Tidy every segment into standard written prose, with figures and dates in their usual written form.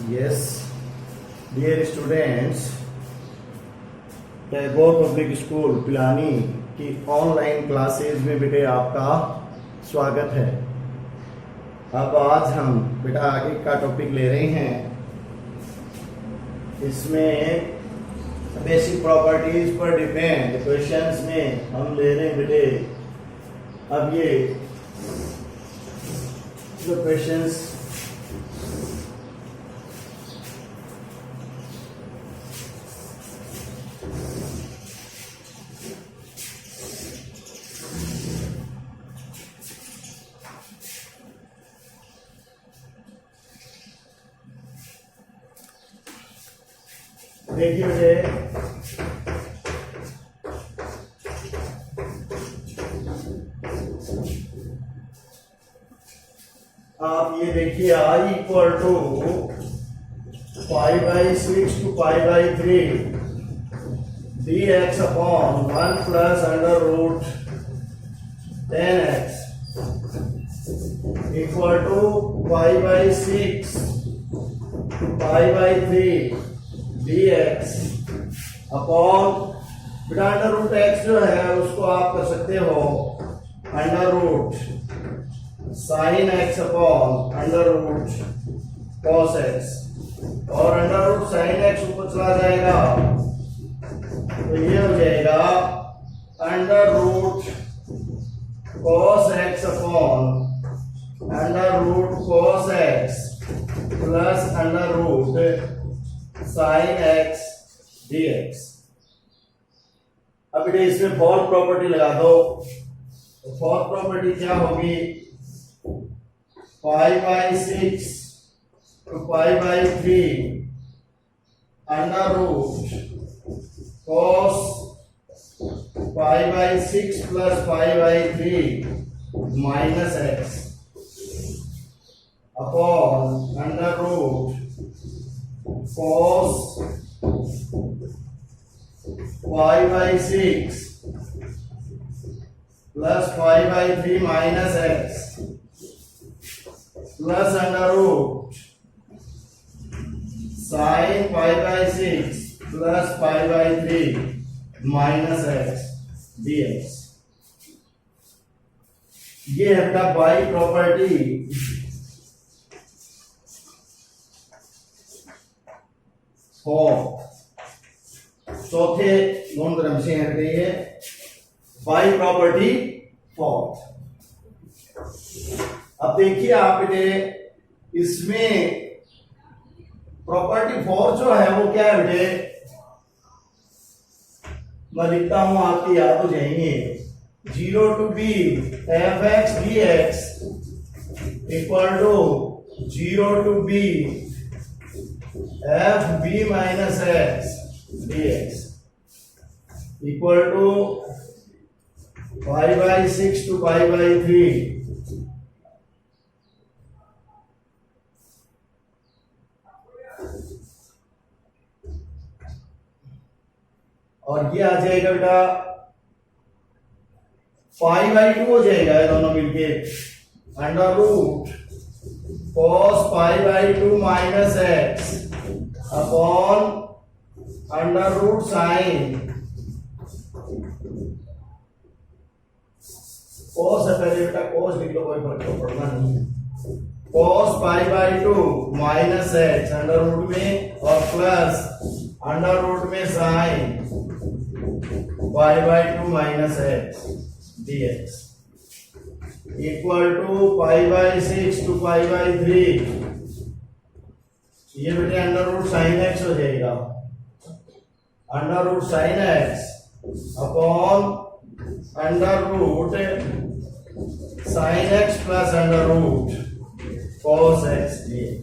Yes, dear students, Tagore public school Pilani की online classes में बेटे आपका स्वागत है। अब आज हम बेटा आगे का टॉपिक ले रहे हैं। इसमें बेसिक प्रॉपर्टीज पर डिपेंड क्वेश्चंस में हम ले रहे हैं बेटे। अब ये जो क्वेश्चंस देखिए बेटे, आप ये देखिए I equal to 5/6 to 5/3 dx upon 1 plus under root 10x equal to 5/6 to 5/3 dx upon बेटा अंडर रूट x जो है उसको आप कर सकते हो under root sine x upon under root cos x, और अंडर रूट साइन x ऊपर चला जाएगा तो ये हो जाएगा under root cos x upon under root cos x plus under root sine x dx। अब बेटे इसमें फोर्थ प्रॉपर्टी लगा दो। तो फोर्थ प्रॉपर्टी क्या होगी? 5/6 to 5/3 under root cos 5/6 plus 5/3 minus x upon under root cos 5/6 plus 5/3 minus x plus under root sine 5/6 plus 5/3 minus x dx। ये है अपना बाई प्रॉपर्टी चौथे नॉन क्रम से हट गई है बाई प्रॉपर्टी फोर्थ। अब देखिए आप बेटे, इसमें प्रॉपर्टी फोर जो है वो क्या है बेटे? मैं लिखता हूं, आपकी याद हो जाएंगे। 0 to b f(x) dx equal to 0 to b f(b minus x) dx equal to 5/6 to 5/3 और ये आ जाएगा बेटा 5/2 हो जाएगा ये दोनों मिलके under root cos 5/2 minus x upon under root sine cos है, पहले बेटा cos लिख लो, कोई फर्क तो पड़ना नहीं है। cos 5/2 minus x under root में और प्लस अंडर रूट में sine 5/2 minus x dx equal to 5/6 to 5/3। ये बेटे अंडर रूट साइन x हो जाएगा, under root sine x upon under root sine x plus under root cos x dx।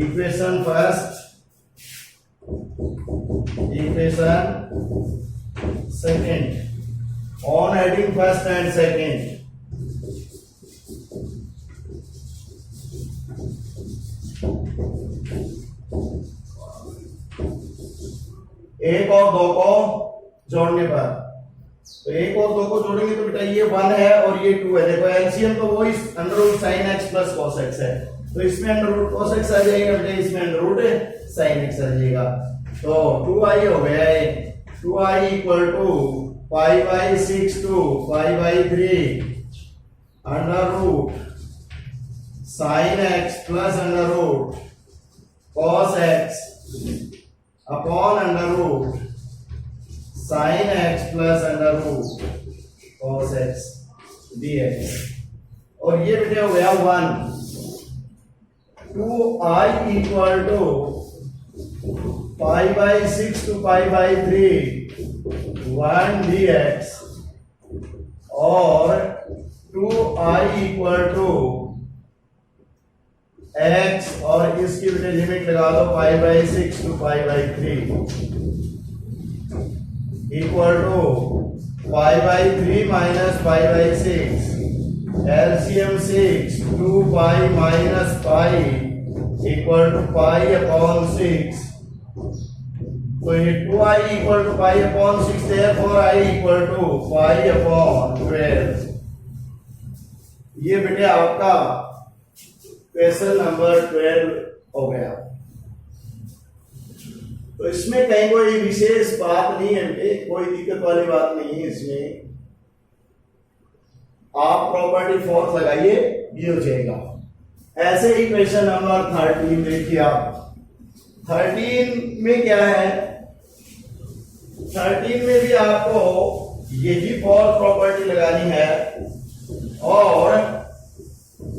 Equation first, equation second, on adding first and second एक और दो को जोड़ने पर तो एक और दो को जोड़ेंगे तो बेटा ये 1 है और ये 2 है। देखो एलसीएम तो वही under root sine x plus cos x है, तो इसमें अंडर रूट कॉस एक्स आ जाएगा बेटा, इसमें अंडर रूट साइन एक्स आ जाएगा। तो 2i हो गया है, 2i equal to pi by 6 to pi by 3 under root sine x plus under root cos x upon under root sine x plus under root cos x dx। और ये बेटे हो गया 1। 2i equal to pi by 6 to pi by 3 1 dx और 2i equal to x और इसकी बेटे limit लगा दो pi by 6 to pi by 3 equal to pi by 3 minus pi by 6 LCM 6 2 pi minus pi equal to pi upon 6। तो ये 2i equal to pi upon 6 therefore i equal to pi upon 12। ये बेटे आपका question number 12 हो गया। तो इसमें कहीं कोई विशेष बात नहीं है बेटे, कोई दिक्कत वाली बात नहीं है इसमें। आप प्रॉपर्टी फोर्थ लगाइए, ये हो जाएगा। ऐसे ही क्वेश्चन नंबर 13 देखिए आप। 13 में क्या है, 13 में भी आपको यही फोर्थ प्रॉपर्टी लगानी है और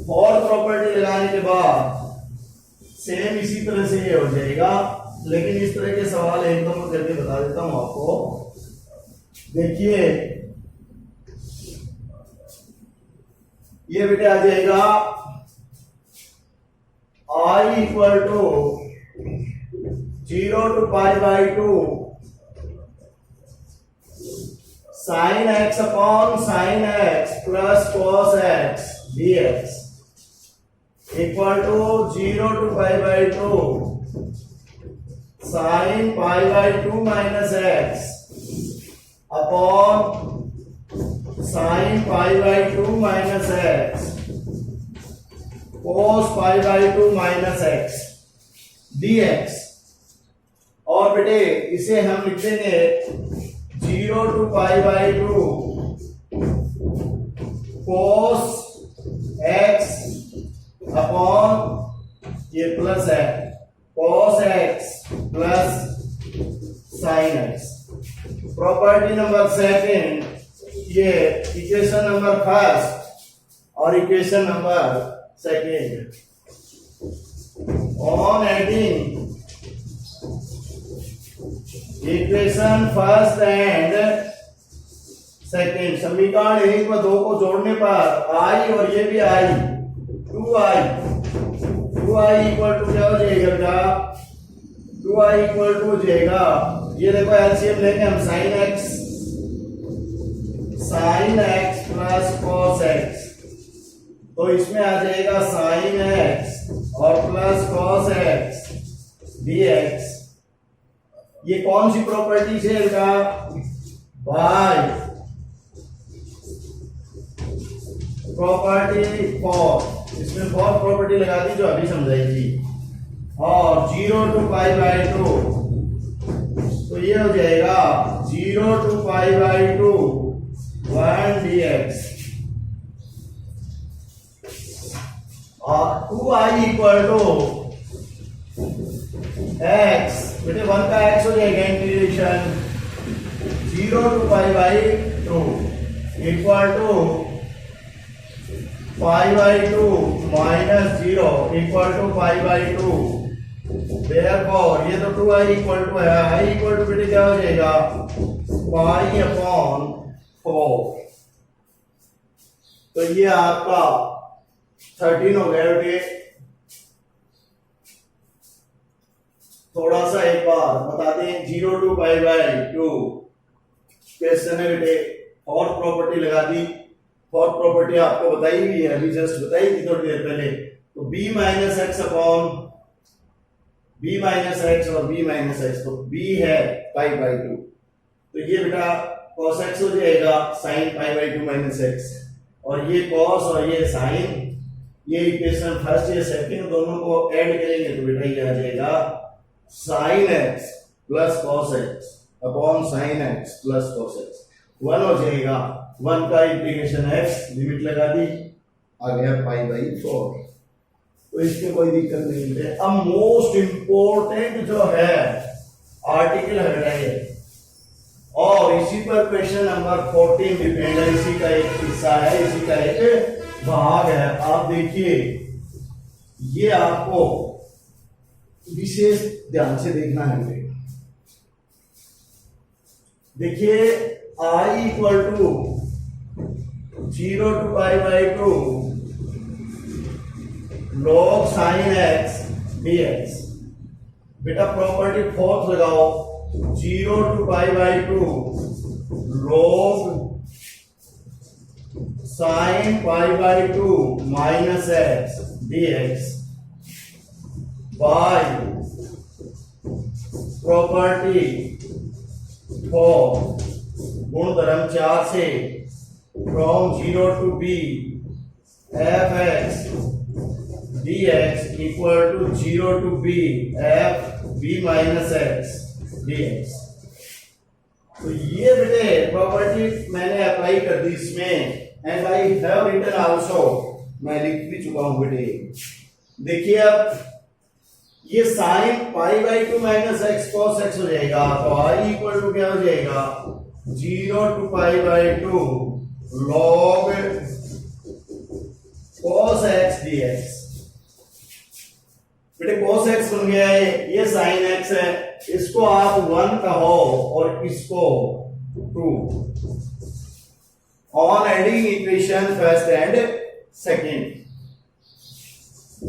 फोर्थ प्रॉपर्टी लगाने के बाद सेम इसी तरह से ये हो जाएगा। लेकिन इस तरह के सवाल एकदम करके बता देता हूं आपको। देखिए ये बेटे आ जाएगा i equal to 0 to pi by 2 sine x upon sine x plus cos x dx equal to 0 to pi by 2 sine pi by 2 minus x upon sine pi by 2 minus x cos pi by 2 minus x dx। और बेटे इसे हम लिख देंगे 0 to pi by 2 cos x अपॉन ये plus है cos x plus sin x। Property number second, ये इक्वेशन नंबर फर्स्ट और equation number second. On adding equation first and second, समीकरण 1 व 2 को जोड़ने पर i और ये भी i 2i इक्वल टू क्या हो जाएगा बेटा, 2i इक्वल टू हो जाएगा, ये देखो एलसीएम लेंगे हम sign x plus cos x, तो इसमें आ जाएगा साइन एक्स और प्लस कॉस एक्स dx। ये कौन सी प्रॉपर्टी से बेटा, बाय प्रॉपर्टी फोर, इसमें फोर प्रॉपर्टी लगा दी जो अभी समझाई थी। और 0 टू पाई बाई 2, तो ये हो जाएगा 0 टू पाई बाई 2 1 dx और 2i इक्वल टू x, बेटे 1 का x हो जाएगा integration 0 to pi by 2 equal to pi by 2 minus 0 equal to pi by 2। Therefore ये तो 2i इक्वल टू है, i इक्वल टू बेटे क्या हो जाएगा पाई अपॉन 4। तो ये आपका 13 हो गया बेटे। थोड़ा सा एक बार बता दें, 0 टू पाई बाई 2 क्वेश्चन है बेटे, और प्रॉपर्टी लगा दी। फोर्थ प्रॉपर्टी आपको बताई हुई है, अभी जस्ट बताई थी थोड़ी देर पहले। तो b minus x upon b minus x और b माइनस एक्स, तो b है पाई बाई 2, तो ये बेटा cos x हो जाएगा sin pi by 2 minus x, और ये cos और ये sin, ये इक्वेशन फर्स्ट या सेकंड दोनों को ऐड करेंगे तो बेटा ये आ जाएगा sin x plus cos x upon sin x plus cos x, 1 हो जाएगा, 1 का इंटीग्रेशन x, लिमिट लगा दी, आ गया पाई बाई 4। तो इसमें कोई दिक्कत नहीं है। अब मोस्ट इंपोर्टेंट जो है आर्टिकल है, और इसी पर क्वेश्चन नंबर 14 डिपेंड है, इसी का एक हिस्सा है, इसी का एक भाग है। आप देखिए, ये आपको विशेष ध्यान से देखना है। देखिए i equal to 0 to pi by 2 log sin x dx। बेटा प्रॉपर्टी फोर्थ लगाओ, 0 to pi by 2 log sin pi by 2 minus x dx by property four गुणधर्म 4 से from 0 to b f x dx equal to 0 to b f b minus x dx। तो ये बेटे property मैंने apply कर दी इसमें, and I have written also, मैं लिख भी चुका हूं बेटे। देखिए अब ये sine pi by 2 minus x cos x हो जाएगा, तो आई इक्वल टू क्या हो जाएगा 0 to pi by 2 log cos x dx। बेटे cos x बन गया है, ये sin x है, इसको आप 1 कहो और इसको 2। On adding equation first and second,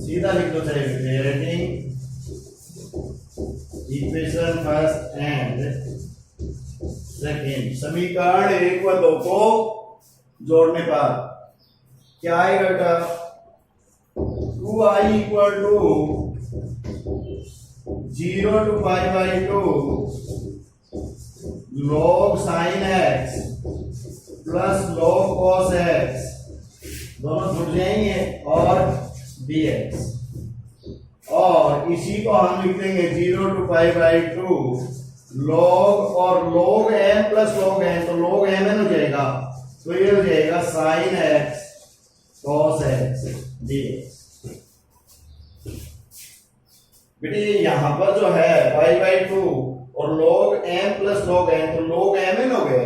सीधा लिख दो चाहे बेटे, adding equation first and second, समीकरण 1 व 2 को जोड़ने पर क्या आएगा बेटा, 2i equal to 0 to pi by 2 log sin x plus log cos x, दोनों जुड़ जाएंगे, और dx, और इसी को हम लिख देंगे 0 टू पाई बाई 2 log और log m plus log n, तो log mn हो जाएगा, तो ये हो जाएगा sin x cos x dx। बेटे यहां पर जो है पाई बाई 2 और log m plus log n, तो log mn हो गया,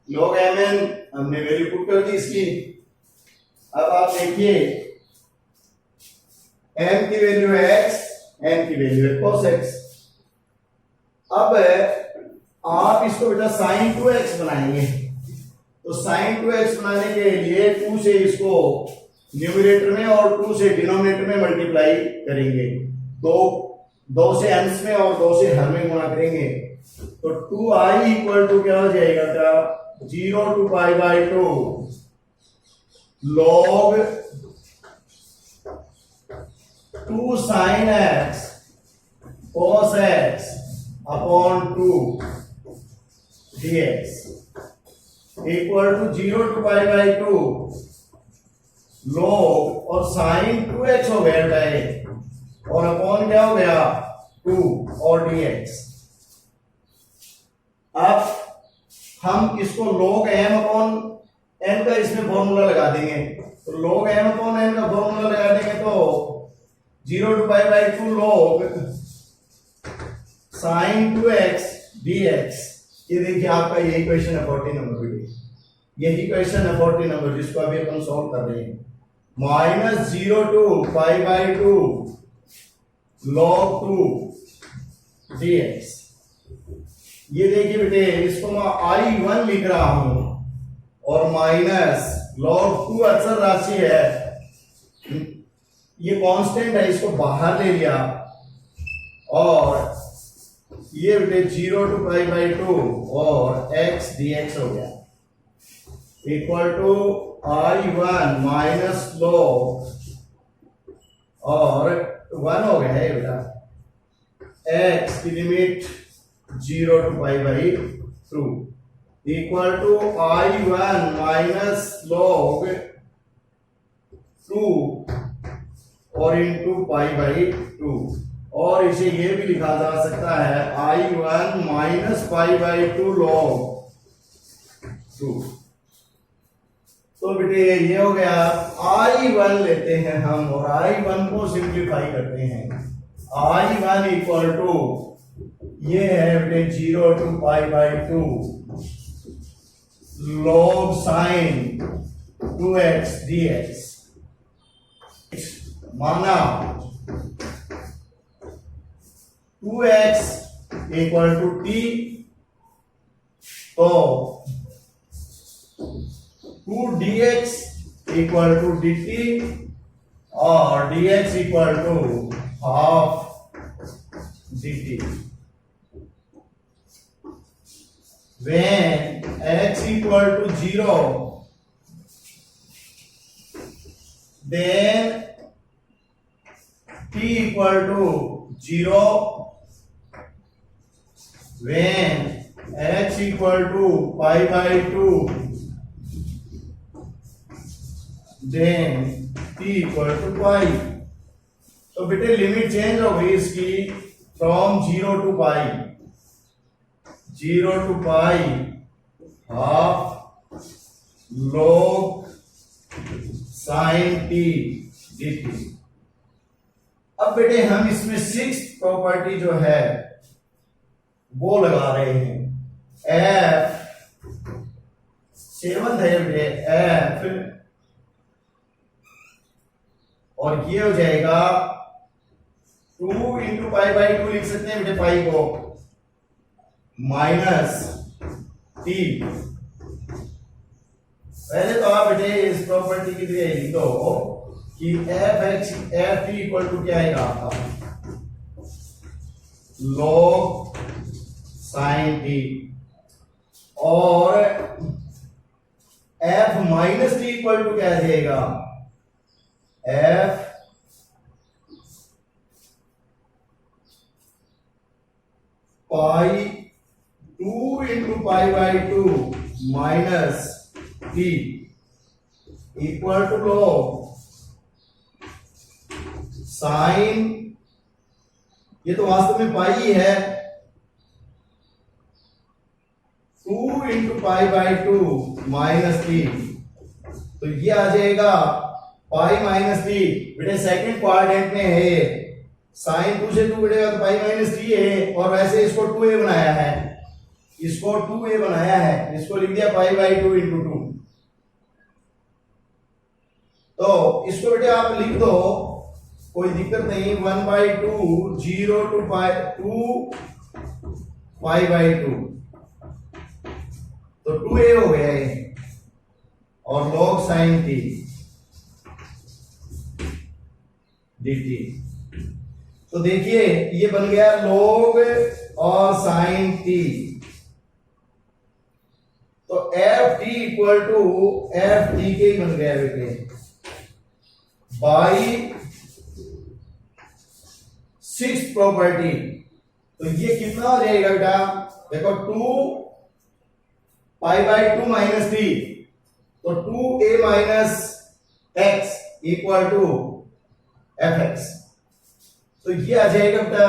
log mn हमने वैल्यू पुट कर दी इसकी। अब आप देखिए m की वैल्यू है x, n की वैल्यू है cos x। अब आप इसको बेटा sin 2x बनाएंगे, तो sin 2x बनाने के लिए 2 से इसको न्यूमरेटर में और 2 से डिनोमिनेटर में मल्टीप्लाई करेंगे, तो 2 से अंश में और 2 से हर में गुणा करेंगे, तो 2i इक्वल टू क्या हो जाएगा बेटा 0 to pi by 2 log 2 sin x cos x upon 2 dx equal to 0 to pi by 2 log और sin 2x हो गया बेटा, और अपॉन क्या हो गया 2 और dx। अब हम इसको log m अपॉन n का इसमें फॉर्मूला लगा देंगे, तो log m अपॉन n का फॉर्मूला लगा देंगे, तो 0 to pi by 2 log sin 2x dx। ये देखिए आपका यही क्वेश्चन है 40 नंबर बेटे, यही क्वेश्चन है 40 नंबर जिसको अभी अपन सॉल्व कर रहे हैं। Minus 0 to pi by 2 log 2 dx। ये देखिए बेटे इसको मैं i1 लिख रहा हूं, और माइनस log 2 अचर राशि है, ये कांस्टेंट है, इसको बाहर ले लिया, और ये बेटे 0 टू पाई बाई 2 और x dx हो गया, equal to i1 minus log और 1 हो गया है बेटा x की limit 0 to pi by 2, equal to I1 minus log 2 और इंटू पाई बाई 2, और इसे ये भी लिखा जा सकता है I1 minus pi by 2 log 2। तो बेटे ये हो गया। I1 लेते हैं हम और I1 को सिंप्लीफाई करते हैं। I1 इक्वल टू ये है बेटे 0 to pi by 2 log sine 2x dx। माना 2x इक्वल टू t, तो 2 dx इक्वल टू dt और dx equal to half dt। When x equal to 0, then t equal to 0. When x equal to pi by 2, then t equal to pi। तो बेटे limit change हो गई इसकी from 0 to pi. 0 to pi half log sine t dt। अब बेटे हम इसमें 6th property जो है वो लगा रहे हैं। f 7th है बेटे f, और ये हो जाएगा 2 इंटू पाई बाई 2 लिख सकते हैं बेटे पाई को, माइनस टी। पहले तो आप बेटे इस प्रॉपर्टी के लिए लिख दो कि एफ टी इक्वल टू क्या आएगा आपका log साइन टी, और f minus t equal to क्या जाएगा f pi 2 into pi by 2 minus t equal to log sine, ये तो वास्तव में पाई ही है, 2 into pi by 2 minus t, तो ये आ जाएगा पाई माइनस टी। बेटे सेकंड क्वाड्रेंट में है ये, साइन 2 से 2 बढ़ेगा तो पाई माइनस टी है, और वैसे इसको 2a बनाया है, इसको 2a बनाया है, इसको लिख दिया पाई बाई 2 इंटू 2। तो इसको बेटे आप लिख दो, कोई दिक्कत नहीं, 1 by 2 0 to pi 2 pi by 2, तो 2a हो गया ये, और log साइन टी dt। तो देखिए ये बन गया log और साइन टी, तो f t equal to f t के ही बन गया बेटे बाई 6th प्रॉपर्टी। तो ये कितना हो जाएगा बेटा, देखो 2 पाई बाई 2 माइनस टी, तो 2a minus x equal to f x. तो ये आ जाएगा बेटा,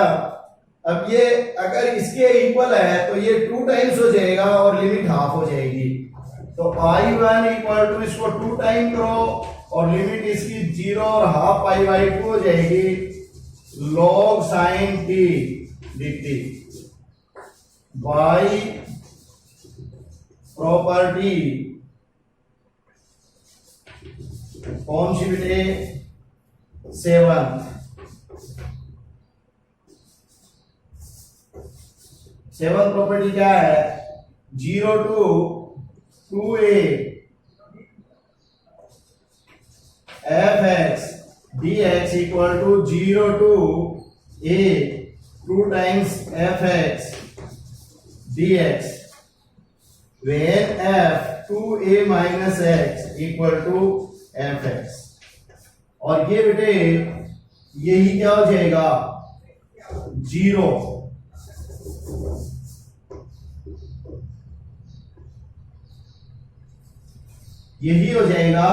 अब ये अगर इसके इक्वल है तो ये 2 टाइम्स हो जाएगा और लिमिट हाफ हो जाएगी। तो I1 इक्वल टू इसको 2 टाइम करो और लिमिट इसकी 0 और हाफ पाई बाई 2 हो जाएगी, log sine t dt by property कौन सी बेटे 7th प्रॉपर्टी क्या है, 0 to 2a f x d x equal to 0 to a 2 times f x d x, when f 2a minus x equal to f x. और ये बेटे यही क्या हो जाएगा 0, यही हो जाएगा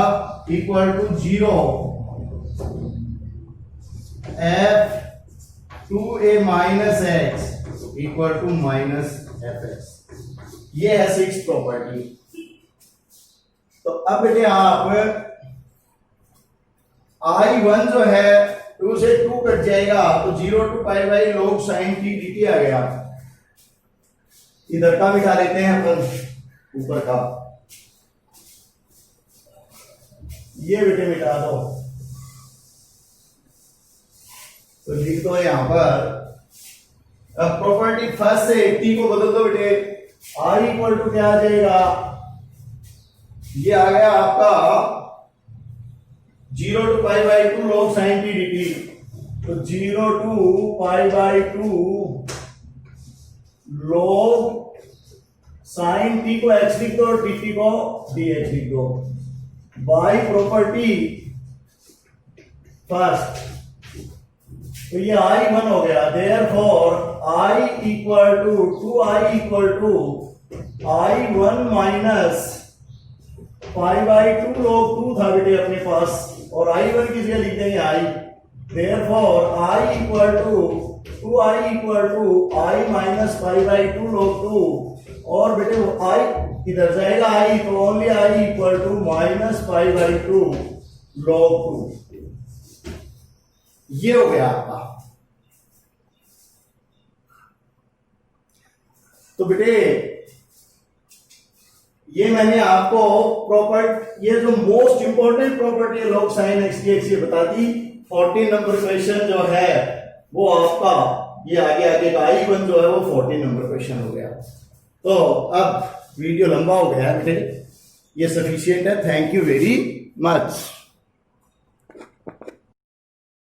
equal to 0 f2a minus x equal to minus fx। ये है सिक्स प्रॉपर्टी। तो अब बेटे आप I1 जो है 2 से 2 कट जाएगा तो 0 to pi by log sin t dt आ गया। इधर का मिटा लेते हैं अपन, ऊपर का ये बेटे मिटा दो। तो लिख दो यहां पर, अब प्रॉपर्टी फर्स्ट से t को बदल दो बेटे। I इक्वल टू क्या आ जाएगा, ये आ गया आपका 0 to pi by 2 log sin t dt। तो 0 to pi by 2 log sin t को x लिख दो और dt को dx लिख दो। बाई प्रॉपर्टी फर्स्ट, तो ये I1 हो गया। Therefore I equal to 2I equal to I1 minus pi by 2 log 2 था बेटे अपने पास, और I1 की जगह लिख देंगे I। Therefore I equal to 2I equal to I minus pi by 2 log 2, और बेटे वो I इधर जाएगा I, तो only I equal to minus pi by 2 log 2। ये हो गया आपका। तो बेटे ये मैंने आपको ये जो मोस्ट इंपॉर्टेंट प्रॉपर्टी है log sin x dx ये बता दी। 14 नंबर क्वेश्चन जो है वो आपका ये आगे का I1 जो है वो 14 नंबर क्वेश्चन हो गया। तो अब वीडियो लंबा हो गया बेटे, ये सफिशिएंट है। Thank you very much.